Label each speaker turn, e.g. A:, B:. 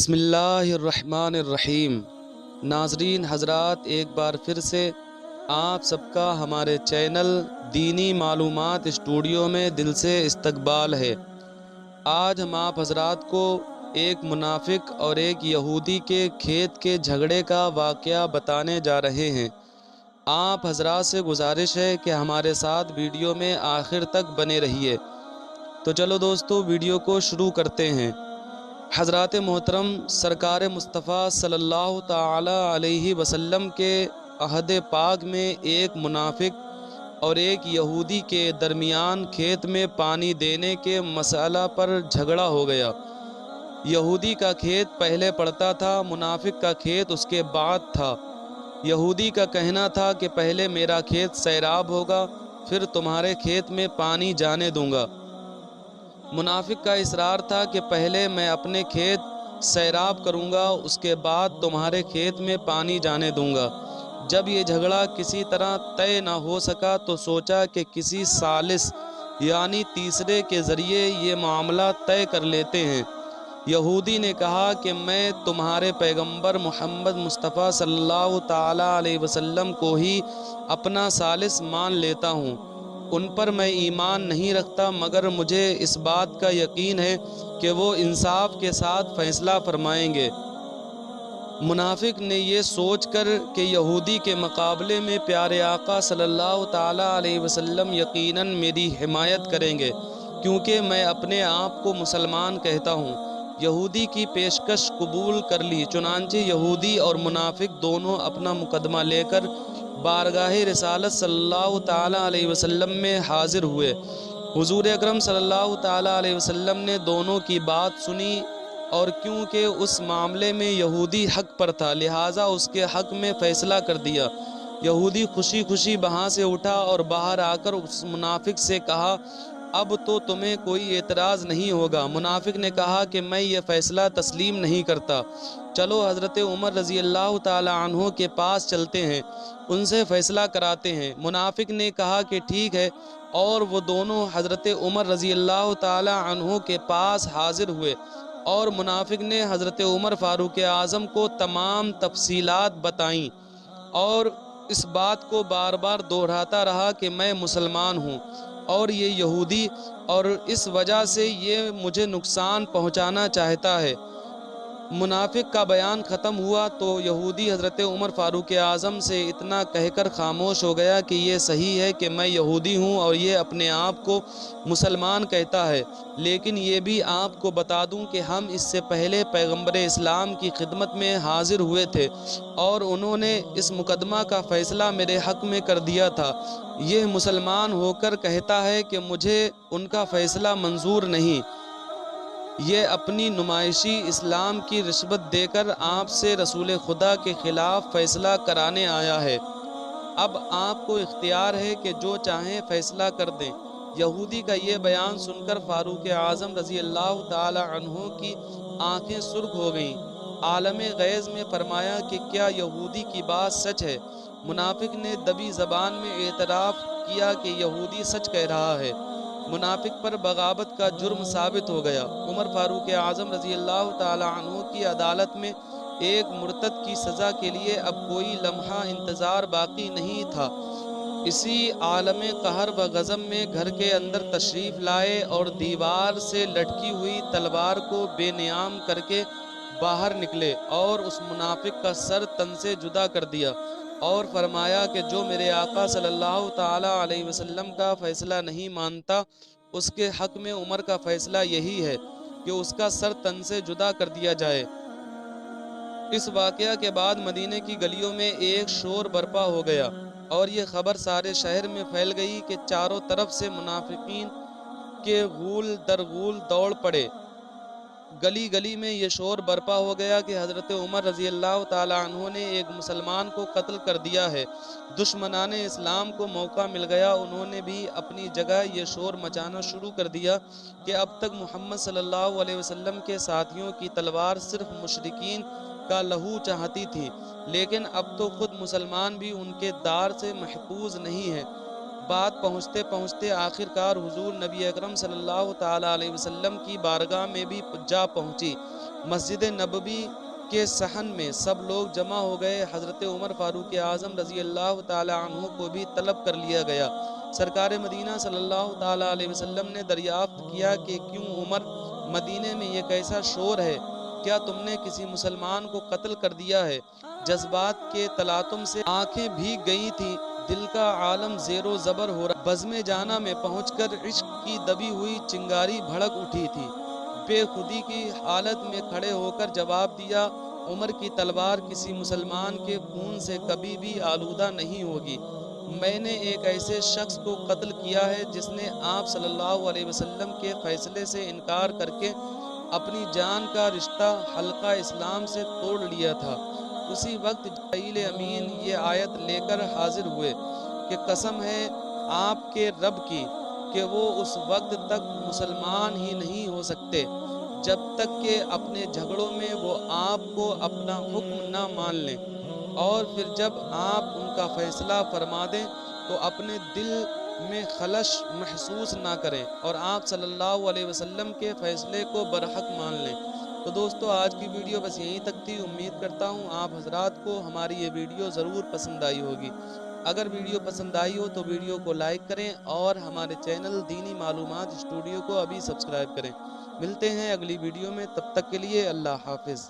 A: بسم اللہ الرحمن الرحیم۔ ناظرین حضرات، ایک بار پھر سے آپ سب کا ہمارے چینل دینی معلومات اسٹوڈیو میں دل سے استقبال ہے۔ آج ہم آپ حضرات کو ایک منافق اور ایک یہودی کے کھیت کے جھگڑے کا واقعہ بتانے جا رہے ہیں۔ آپ حضرات سے گزارش ہے کہ ہمارے ساتھ ویڈیو میں آخر تک بنے رہیے۔ تو چلو دوستو، ویڈیو کو شروع کرتے ہیں۔ حضرات محترم سرکار مصطفیٰ صلی اللہ تعالی علیہ وسلم کے عہد پاک میں ایک منافق اور ایک یہودی کے درمیان کھیت میں پانی دینے کے مسئلہ پر جھگڑا ہو گیا۔ یہودی کا کھیت پہلے پڑتا تھا، منافق کا کھیت اس کے بعد تھا۔ یہودی کا کہنا تھا کہ پہلے میرا کھیت سیراب ہوگا، پھر تمہارے کھیت میں پانی جانے دوں گا۔ منافق کا اصرار تھا کہ پہلے میں اپنے کھیت سیراب کروں گا، اس کے بعد تمہارے کھیت میں پانی جانے دوں گا۔ جب یہ جھگڑا کسی طرح طے نہ ہو سکا تو سوچا کہ کسی ثالث یعنی تیسرے کے ذریعے یہ معاملہ طے کر لیتے ہیں۔ یہودی نے کہا کہ میں تمہارے پیغمبر محمد مصطفیٰ صلی اللہ تعالی علیہ وسلم کو ہی اپنا ثالث مان لیتا ہوں، ان پر میں ایمان نہیں رکھتا، مگر مجھے اس بات کا یقین ہے کہ وہ انصاف کے ساتھ فیصلہ فرمائیں گے۔ منافق نے یہ سوچ کر کہ یہودی کے مقابلے میں پیارے آقا صلی اللہ تعالی علیہ وسلم یقیناً میری حمایت کریں گے، کیونکہ میں اپنے آپ کو مسلمان کہتا ہوں، یہودی کی پیشکش قبول کر لی۔ چنانچہ یہودی اور منافق دونوں اپنا مقدمہ لے کر بارگاہ رسالت صلی اللہ تعالی علیہ وسلم میں حاضر ہوئے۔ حضور اکرم صلی اللہ تعالی علیہ وسلم نے دونوں کی بات سنی، اور کیونکہ اس معاملے میں یہودی حق پر تھا لہٰذا اس کے حق میں فیصلہ کر دیا۔ یہودی خوشی خوشی وہاں سے اٹھا اور باہر آ کر اس منافق سے کہا، اب تو تمہیں کوئی اعتراض نہیں ہوگا۔ منافق نے کہا کہ میں یہ فیصلہ تسلیم نہیں کرتا، چلو حضرت عمر رضی اللہ تعالی عنہ کے پاس چلتے ہیں، ان سے فیصلہ کراتے ہیں۔ منافق نے کہا کہ ٹھیک ہے، اور وہ دونوں حضرت عمر رضی اللہ تعالی عنہ کے پاس حاضر ہوئے، اور منافق نے حضرت عمر فاروق اعظم کو تمام تفصیلات بتائیں اور اس بات کو بار بار دہراتا رہا کہ میں مسلمان ہوں اور یہ یہودی، اور اس وجہ سے یہ مجھے نقصان پہنچانا چاہتا ہے۔ منافق کا بیان ختم ہوا تو یہودی حضرت عمر فاروق اعظم سے اتنا کہہ کر خاموش ہو گیا کہ یہ صحیح ہے کہ میں یہودی ہوں اور یہ اپنے آپ کو مسلمان کہتا ہے، لیکن یہ بھی آپ کو بتا دوں کہ ہم اس سے پہلے پیغمبر اسلام کی خدمت میں حاضر ہوئے تھے اور انہوں نے اس مقدمہ کا فیصلہ میرے حق میں کر دیا تھا۔ یہ مسلمان ہو کر کہتا ہے کہ مجھے ان کا فیصلہ منظور نہیں، یہ اپنی نمائشی اسلام کی رشوت دے کر آپ سے رسول خدا کے خلاف فیصلہ کرانے آیا ہے۔ اب آپ کو اختیار ہے کہ جو چاہیں فیصلہ کر دیں۔ یہودی کا یہ بیان سن کر فاروق اعظم رضی اللہ تعالی عنہ کی آنکھیں سرخ ہو گئیں۔ عالم غیظ میں فرمایا کہ کیا یہودی کی بات سچ ہے؟ منافق نے دبی زبان میں اعتراف کیا کہ یہودی سچ کہہ رہا ہے۔ منافق پر بغاوت کا جرم ثابت ہو گیا۔ عمر فاروق اعظم رضی اللہ تعالی عنہ کی عدالت میں ایک مرتد کی سزا کے لیے اب کوئی لمحہ انتظار باقی نہیں تھا۔ اسی عالم قہر و غضب میں گھر کے اندر تشریف لائے اور دیوار سے لٹکی ہوئی تلوار کو بے نیام کر کے باہر نکلے اور اس منافق کا سر تن سے جدا کر دیا اور فرمایا کہ جو میرے آقا صلی اللہ تعالی علیہ وسلم کا فیصلہ نہیں مانتا، اس کے حق میں عمر کا فیصلہ یہی ہے کہ اس کا سر تن سے جدا کر دیا جائے۔ اس واقعہ کے بعد مدینے کی گلیوں میں ایک شور برپا ہو گیا اور یہ خبر سارے شہر میں پھیل گئی کہ چاروں طرف سے منافقین کے غول در غول دوڑ پڑے۔ گلی گلی میں یہ شور برپا ہو گیا کہ حضرت عمر رضی اللہ تعالی عنہ نے ایک مسلمان کو قتل کر دیا ہے۔ دشمنان اسلام کو موقع مل گیا، انہوں نے بھی اپنی جگہ یہ شور مچانا شروع کر دیا کہ اب تک محمد صلی اللہ علیہ وسلم کے ساتھیوں کی تلوار صرف مشرکین کا لہو چاہتی تھی، لیکن اب تو خود مسلمان بھی ان کے دار سے محفوظ نہیں ہیں۔ بات پہنچتے پہنچتے آخرکار حضور نبی اکرم صلی اللہ تعالی علیہ وسلم کی بارگاہ میں بھی جا پہنچی۔ مسجد نبوی کے صحن میں سب لوگ جمع ہو گئے۔ حضرت عمر فاروق اعظم رضی اللہ تعالی عنہ کو بھی طلب کر لیا گیا۔ سرکار مدینہ صلی اللہ تعالی علیہ وسلم نے دریافت کیا کہ کیوں عمر، مدینے میں یہ کیسا شور ہے؟ کیا تم نے کسی مسلمان کو قتل کر دیا ہے؟ جذبات کے تلاطم سے آنکھیں بھیگ گئی تھیں، دل کا عالم زیر و زبر ہو رہا۔ بزم جانا میں پہنچ کر عشق کی دبی ہوئی چنگاری بھڑک اٹھی تھی۔ بے خودی کی حالت میں کھڑے ہو کر جواب دیا، عمر کی تلوار کسی مسلمان کے خون سے کبھی بھی آلودہ نہیں ہوگی۔ میں نے ایک ایسے شخص کو قتل کیا ہے جس نے آپ صلی اللہ علیہ وسلم کے فیصلے سے انکار کر کے اپنی جان کا رشتہ حلقہ اسلام سے توڑ لیا تھا۔ اسی وقت جبرائیل امین یہ آیت لے کر حاضر ہوئے کہ قسم ہے آپ کے رب کی کہ وہ اس وقت تک مسلمان ہی نہیں ہو سکتے جب تک کہ اپنے جھگڑوں میں وہ آپ کو اپنا حکم نہ مان لیں، اور پھر جب آپ ان کا فیصلہ فرما دیں تو اپنے دل میں خلش محسوس نہ کریں اور آپ صلی اللہ علیہ وسلم کے فیصلے کو برحق مان لیں۔ تو دوستو آج کی ویڈیو بس یہیں تک تھی۔ امید کرتا ہوں آپ حضرات کو ہماری یہ ویڈیو ضرور پسند آئی ہوگی۔ اگر ویڈیو پسند آئی ہو تو ویڈیو کو لائک کریں اور ہمارے چینل دینی معلومات اسٹوڈیو کو ابھی سبسکرائب کریں۔ ملتے ہیں اگلی ویڈیو میں، تب تک کے لیے اللہ حافظ۔